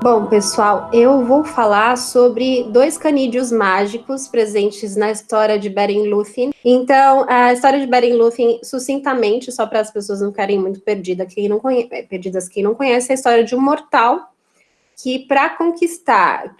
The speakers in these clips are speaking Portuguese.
Bom, pessoal, eu vou falar sobre dois canídeos mágicos presentes na história de Beren Lúthien. Então, a história de Beren Lúthien, sucintamente, só para as pessoas não ficarem muito perdidas, quem não conhece, é a história de um mortal que, para conquistar,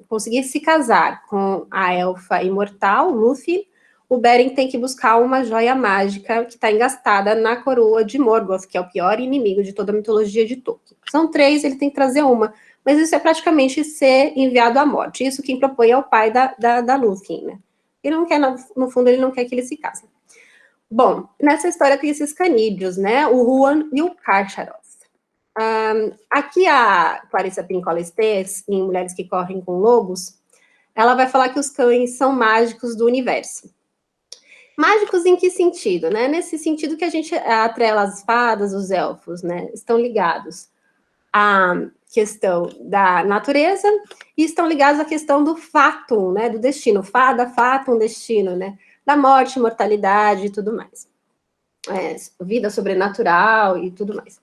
conseguir se casar com a elfa imortal, Lúthien, o Beren tem que buscar uma joia mágica que está engastada na coroa de Morgoth, que é o pior inimigo de toda a mitologia de Tolkien. São 3, ele tem que trazer uma, mas isso é praticamente ser enviado à morte. Isso quem propõe é o pai da Lúthien, né? Ele não quer, no fundo, ele não quer que ele se case. Bom, nessa história tem esses canídeos, né? O Huan e o Carcharoth. Aqui a Clarissa Pinkola Estes, em Mulheres que Correm com Lobos, ela vai falar que os cães são mágicos do universo. Mágicos em que sentido, né? Nesse sentido que a gente atrela as fadas, os elfos, né? Estão ligados à questão da natureza e estão ligados à questão do fatum, né? Do destino. Fada, fatum, destino, né? Da morte, mortalidade e tudo mais. Vida sobrenatural e tudo mais.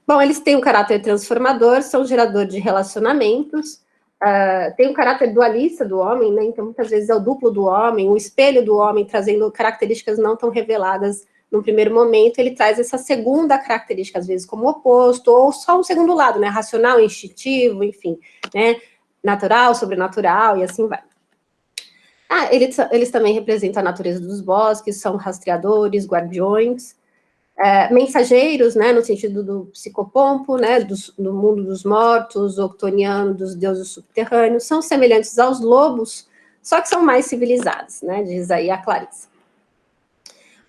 Bom, eles têm um caráter transformador, são gerador de relacionamentos, tem um caráter dualista do homem, né? Então muitas vezes é o duplo do homem, o espelho do homem, trazendo características não tão reveladas no primeiro momento, ele traz essa segunda característica, às vezes como oposto, ou só um segundo lado, né? Racional, instintivo, enfim, né? Natural, sobrenatural, e assim vai. Eles também representam a natureza dos bosques, são rastreadores, guardiões, mensageiros, né, no sentido do psicopompo, né, do mundo dos mortos, octoniano, dos deuses subterrâneos, são semelhantes aos lobos, só que são mais civilizados, né, diz aí a Clarissa.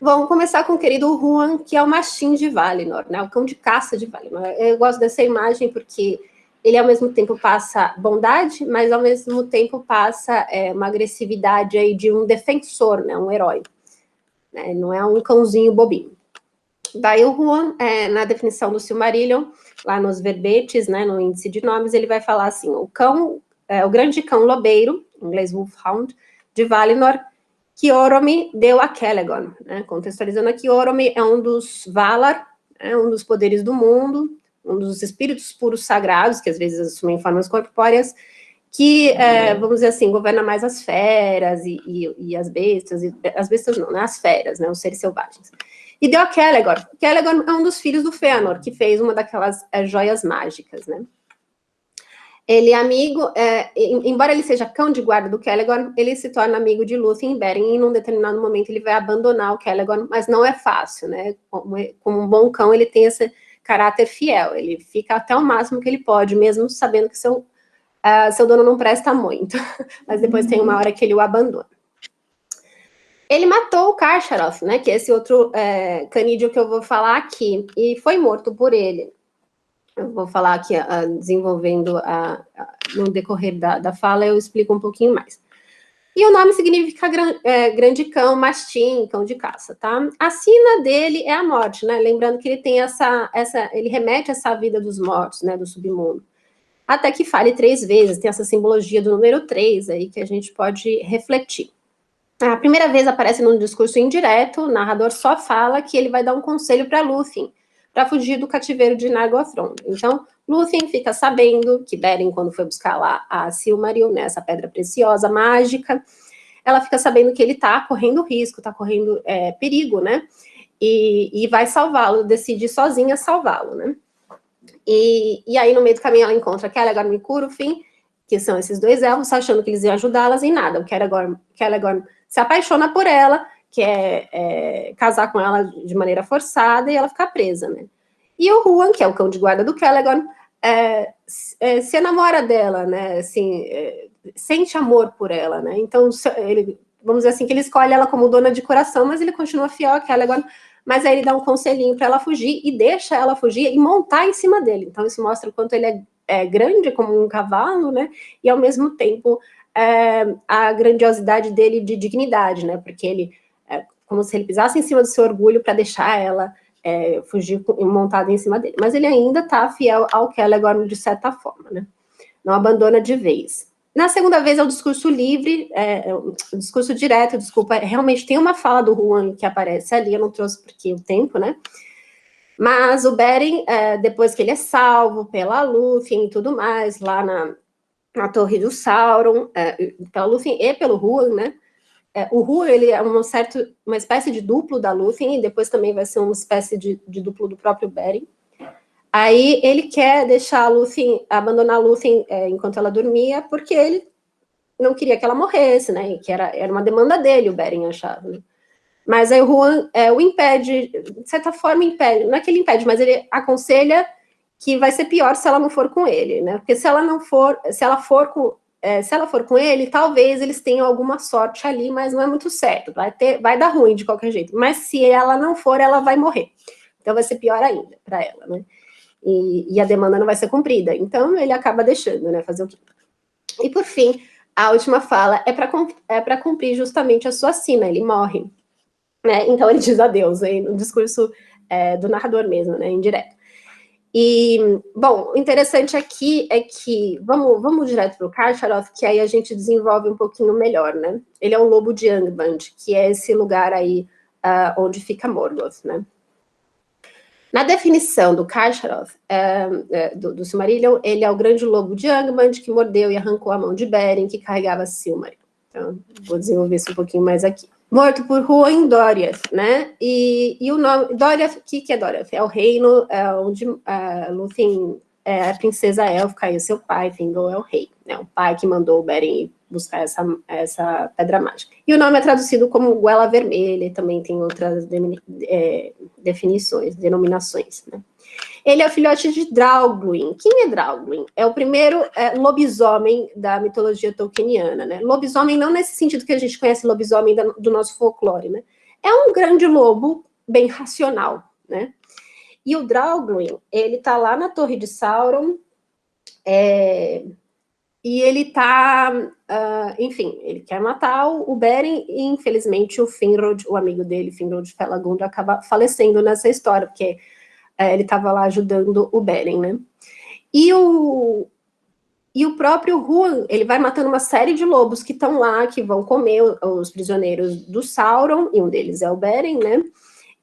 Vamos começar com o querido Huan, que é o machim de Valinor, né, o cão de caça de Valinor. Eu gosto dessa imagem porque ele ao mesmo tempo passa bondade, mas ao mesmo tempo passa uma agressividade aí de um defensor, né, um herói. Né, não é um cãozinho bobinho. Daí o Huan, na definição do Silmarillion, lá nos verbetes, né, no índice de nomes, ele vai falar assim, o grande cão lobeiro, em inglês Wolfhound, de Valinor, que Oromi deu a Celegon, né, contextualizando aqui, Oromi é um dos Valar, um dos poderes do mundo, um dos espíritos puros sagrados, que às vezes assumem formas corpóreas, que, vamos dizer assim, governa mais as feras e as bestas, as bestas não, né, as feras, né, os seres selvagens. E deu a Celegon. Celegon é um dos filhos do Fëanor, que fez uma daquelas joias mágicas, né? Ele é amigo, embora ele seja cão de guarda do Celegon, ele se torna amigo de Lúthien e Beren, e num determinado momento ele vai abandonar o Celegon, mas não é fácil, né? Como um bom cão, ele tem esse caráter fiel, ele fica até o máximo que ele pode, mesmo sabendo que seu dono não presta muito, mas depois tem uma hora que ele o abandona. Ele matou o Carcharoth, né, que é esse outro canídeo que eu vou falar aqui, e foi morto por ele. Eu vou falar aqui, desenvolvendo no decorrer da fala, eu explico um pouquinho mais. E o nome significa grande cão, mastim, cão de caça, tá? A sina dele é a morte, né? Lembrando que ele tem ele remete a essa vida dos mortos, né, do submundo. Até que fale 3 vezes, tem essa simbologia do número 3 aí que a gente pode refletir. A primeira vez aparece num discurso indireto, o narrador só fala que ele vai dar um conselho para Lúthien, para fugir do cativeiro de Nargothrond. Então, Lúthien fica sabendo que Beren, quando foi buscar lá a Silmaril, né, essa pedra preciosa, mágica, ela fica sabendo que ele está correndo risco, está correndo perigo, né, e vai salvá-lo, decide sozinha salvá-lo, né. E aí, no meio do caminho, ela encontra Celegon e Curufin, que são esses 2 elfos, achando que eles iam ajudá-las em nada. O Celegon se apaixona por ela, quer casar com ela de maneira forçada e ela fica presa, né? E o Huan, que é o cão de guarda do Celegon, se enamora dela, né? Assim, sente amor por ela, né? Então, vamos dizer assim, que ele escolhe ela como dona de coração, mas ele continua fiel a Celegon, mas aí ele dá um conselhinho para ela fugir e deixa ela fugir e montar em cima dele. Então, isso mostra o quanto ele é grande como um cavalo, né? E ao mesmo tempo a grandiosidade dele de dignidade, né? Porque ele, como se ele pisasse em cima do seu orgulho para deixar ela fugir montada em cima dele. Mas ele ainda está fiel ao Celegon de certa forma, né? Não abandona de vez. Na segunda vez é o discurso livre, o discurso direto, desculpa, realmente tem uma fala do Huan que aparece ali, eu não trouxe porque o tempo, né? Mas o Beren, depois que ele é salvo pela Lúthien e tudo mais, lá na Torre do Sauron, pela Lúthien e pelo Huan, né? O Huan, ele é uma espécie de duplo da Lúthien, e depois também vai ser uma espécie de duplo do próprio Beren. Aí ele quer deixar a Lúthien, abandonar a Lúthien enquanto ela dormia, porque ele não queria que ela morresse, né? Que era uma demanda dele, o Beren achava, né? Mas aí o Huan o impede, de certa forma impede, não é que ele impede, mas ele aconselha que vai ser pior se ela não for com ele, né? Porque se ela for com ele, talvez eles tenham alguma sorte ali, mas não é muito certo, vai dar ruim de qualquer jeito. Mas se ela não for, ela vai morrer. Então vai ser pior ainda para ela, né? E a demanda não vai ser cumprida. Então ele acaba deixando, né? Fazer o quê? E por fim, a última fala é para cumprir justamente a sua sina, ele morre. Né? Então ele diz adeus, no discurso do narrador mesmo, né? Indireto. E, bom, o interessante aqui é que, vamos direto para o Karcharoth, que aí a gente desenvolve um pouquinho melhor, né? Ele é o lobo de Angband, que é esse lugar aí onde fica Morgoth, né? Na definição do Karcharoth, do Silmarillion, ele é o grande lobo de Angband que mordeu e arrancou a mão de Beren, que carregava Silmaril. Então, vou desenvolver isso um pouquinho mais aqui. Morto por Huan Doriath, né? E o nome... Doriath, o que é Doriath? É o reino onde Lúthien é a princesa élfica e o seu pai, Thingol, é o rei. Né? O pai que mandou o Beren buscar essa pedra mágica. E o nome é traduzido como Goela Vermelha, e também tem outras definições, denominações, né? Ele é o filhote de Draugluin. Quem é Draugluin? É o primeiro lobisomem da mitologia tolkieniana, né? Lobisomem não nesse sentido que a gente conhece lobisomem do nosso folclore, né? É um grande lobo bem racional, né? E o Draugluin, ele tá lá na Torre de Sauron, e ele tá, enfim, ele quer matar o Beren, e infelizmente o Finrod, o amigo dele, Finrod Felagund, acaba falecendo nessa história, porque ele estava lá ajudando o Beren, né? E o próprio Huan, ele vai matando uma série de lobos que estão lá, que vão comer os prisioneiros do Sauron, e um deles é o Beren, né?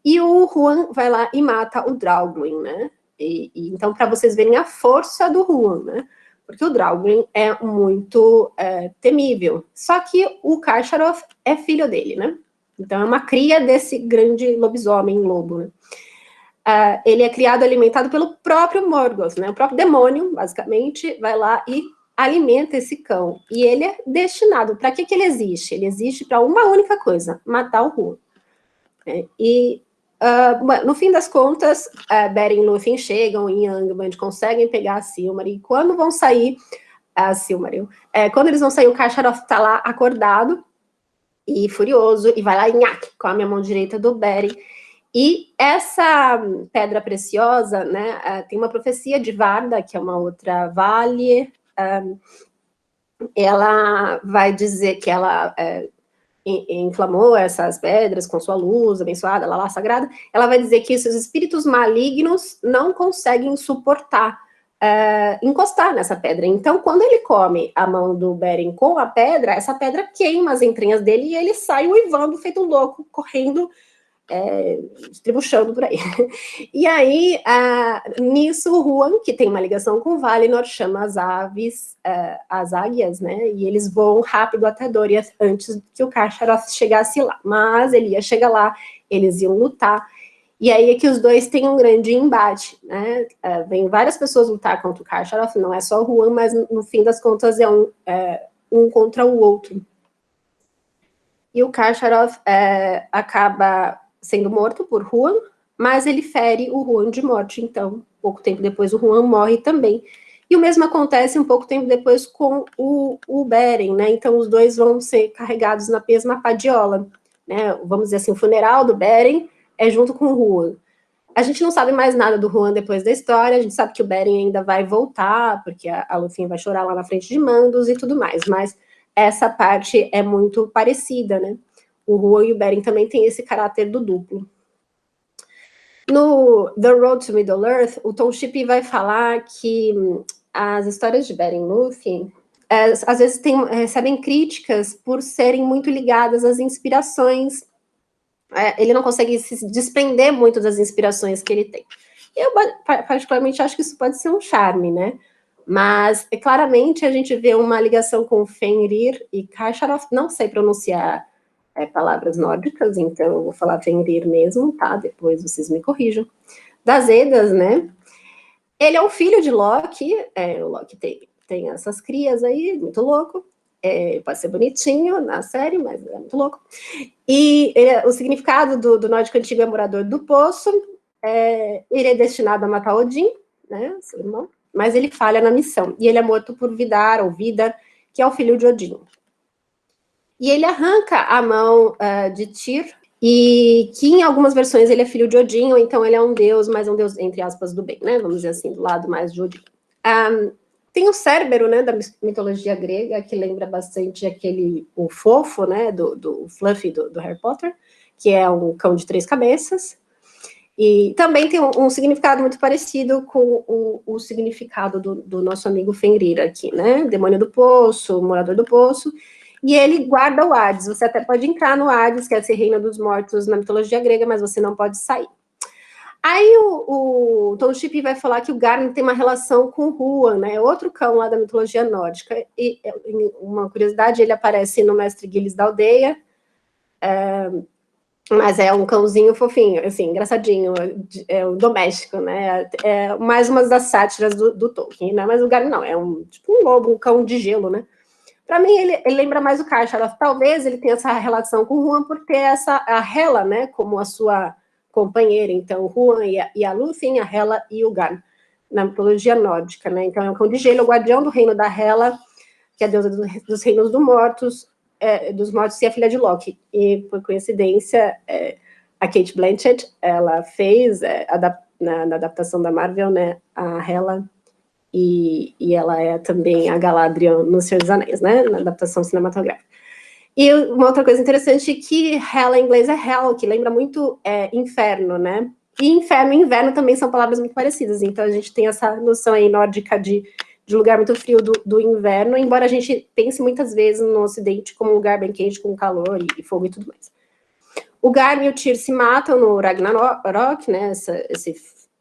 E o Huan vai lá e mata o Draugluin, né? Então, para vocês verem a força do Huan, né? Porque o Draugluin é muito temível. Só que o Karcharoth é filho dele, né? Então, é uma cria desse grande lobisomem lobo, né? Ele é criado, alimentado pelo próprio Morgoth, né? O próprio demônio, basicamente, vai lá e alimenta esse cão. E ele é destinado, para que ele existe? Ele existe para uma única coisa, matar o Huan. No fim das contas, Beren e Lúthien chegam em Angband, conseguem pegar a Silmaril, e quando vão sair a Silmaril, quando eles vão sair, o Karcharoth tá lá acordado e furioso, e vai lá e come a mão direita do Beren. E essa pedra preciosa, né, tem uma profecia de Varda, que é uma outra vale, ela vai dizer que ela inflamou essas pedras com sua luz abençoada, lá sagrada. Ela vai dizer que esses espíritos malignos não conseguem suportar encostar nessa pedra. Então, quando ele come a mão do Beren com a pedra, essa pedra queima as entranhas dele e ele sai uivando, feito um louco, correndo, estribuchando por aí. E aí, nisso, o Huan, que tem uma ligação com o Valinor, chama as aves, as águias, né? E eles voam rápido até Doriath antes que o Karcharoth chegasse lá. Mas ele ia chegar lá, eles iam lutar. E aí é que os dois têm um grande embate, né? Vem várias pessoas lutar contra o Karcharoth, não é só o Huan, mas no fim das contas é um contra o outro. E o Karcharoth acaba sendo morto por Huan, mas ele fere o Huan de morte, então, pouco tempo depois o Huan morre também. E o mesmo acontece um pouco tempo depois com o Beren, né? Então os dois vão ser carregados na mesma padiola, né? Vamos dizer assim, o funeral do Beren é junto com o Huan. A gente não sabe mais nada do Huan depois da história, a gente sabe que o Beren ainda vai voltar, porque a Lúthien vai chorar lá na frente de Mandos e tudo mais, mas essa parte é muito parecida, né? O Huan e o Beren também têm esse caráter do duplo. No The Road to Middle-earth, o Tom Shippey vai falar que as histórias de Beren e Lúthien, às vezes recebem críticas por serem muito ligadas às inspirações. Ele não consegue se desprender muito das inspirações que ele tem. Eu, particularmente, acho que isso pode ser um charme, né? Mas, claramente, a gente vê uma ligação com Fenrir e Karkaroff. Não sei pronunciar palavras nórdicas, então eu vou falar Fenrir mesmo, tá? Depois vocês me corrijam. Das Edas, né? Ele é um filho de Loki. O Loki tem essas crias aí, muito louco. Pode ser bonitinho na série, mas é muito louco. E o significado do nórdico antigo é morador do poço. Ele é destinado a matar Odin, né, seu irmão, mas ele falha na missão. E ele é morto por Vidar, ou Vidar, que é o filho de Odin. E ele arranca a mão de Tyr, e que em algumas versões ele é filho de Odin, ou então ele é um deus, mas um deus, entre aspas, do bem, né? Vamos dizer assim, do lado mais de Odin. Tem o Cérbero, né, da mitologia grega, que lembra bastante o fofo, né, do Fluffy do Harry Potter, que é um cão de 3 cabeças. E também tem um significado muito parecido com o significado do nosso amigo Fenrir aqui, né? Demônio do poço, morador do poço. E ele guarda o Hades. Você até pode entrar no Hades, que é esse reino dos mortos na mitologia grega, mas você não pode sair. Aí o Tom Shippey vai falar que o Garm tem uma relação com o Huan, né? Outro cão lá da mitologia nórdica. E uma curiosidade, ele aparece no Mestre Gilles da Aldeia, mas é um cãozinho fofinho, assim, engraçadinho, doméstico, né? Mais uma das sátiras do Tolkien, né? Mas o Garm não, é tipo um lobo, um cão de gelo, né? Para mim, ele lembra mais o Karkaroff. Talvez ele tenha essa relação com o Huan por ter a Hela, né, como a sua companheira. Então, o Huan e a Lúthien, a Hela e o Garm, na mitologia nórdica, né? Então, é um cão de gelo, o guardião do reino da Hela, que é a deusa dos reinos dos mortos e a filha de Loki. E, por coincidência, a Cate Blanchett, ela fez, na adaptação da Marvel, né, a Hela, e ela é também a Galadriel no Senhor dos Anéis, né, na adaptação cinematográfica. E uma outra coisa interessante é que Hela em inglês é Hell, que lembra muito inferno, né? E inferno e inverno também são palavras muito parecidas, então a gente tem essa noção aí nórdica de lugar muito frio do inverno, embora a gente pense muitas vezes no Ocidente como um lugar bem quente, com calor e fogo e tudo mais. O Garm e o Tyr se matam no Ragnarok, né,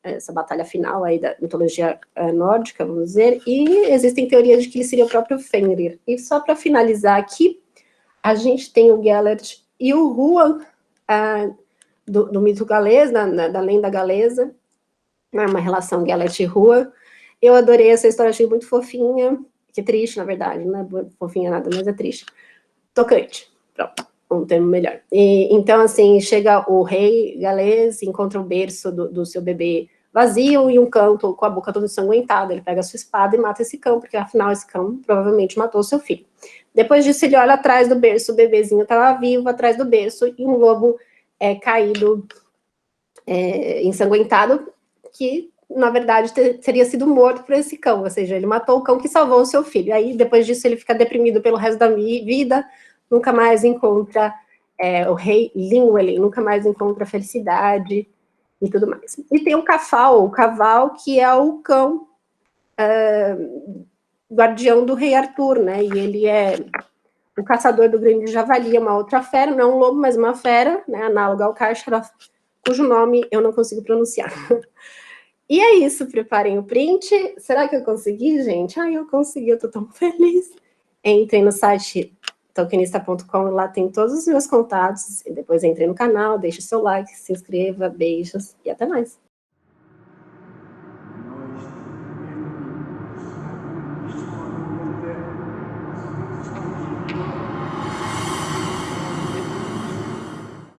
essa batalha final aí da mitologia nórdica, vamos dizer, e existem teorias de que ele seria o próprio Fenrir. E só para finalizar aqui, a gente tem o Gellert e o Huan do mito galês, da lenda galesa, né, uma relação Gellert e Huan. Eu adorei essa história, achei muito fofinha, que é triste, na verdade, não é fofinha nada, mas é triste. Tocante, pronto, um termo melhor. Então, assim, chega o rei galês, encontra o berço do seu bebê vazio e um cão com a boca toda ensanguentada. Ele pega a sua espada e mata esse cão, porque afinal esse cão provavelmente matou seu filho. Depois disso, ele olha atrás do berço, o bebezinho estava vivo atrás do berço e um lobo caído, ensanguentado, que na verdade teria sido morto por esse cão, ou seja, ele matou o cão que salvou o seu filho. Aí depois disso ele fica deprimido pelo resto da vida, nunca mais encontra o rei Linwelyn, nunca mais encontra felicidade e tudo mais. E tem o Caval, que é o cão guardião do rei Arthur, né? E ele é o caçador do grande javali, é uma outra fera, não é um lobo, mas uma fera, né? Análoga ao Karkaroff, cujo nome eu não consigo pronunciar. E é isso, preparem o print. Será que eu consegui, gente? Ai, eu consegui, eu tô tão feliz. Entrem no site tolkienista.com, lá tem todos os meus contatos. E depois entrem no canal, deixe seu like, se inscreva, beijos e até mais.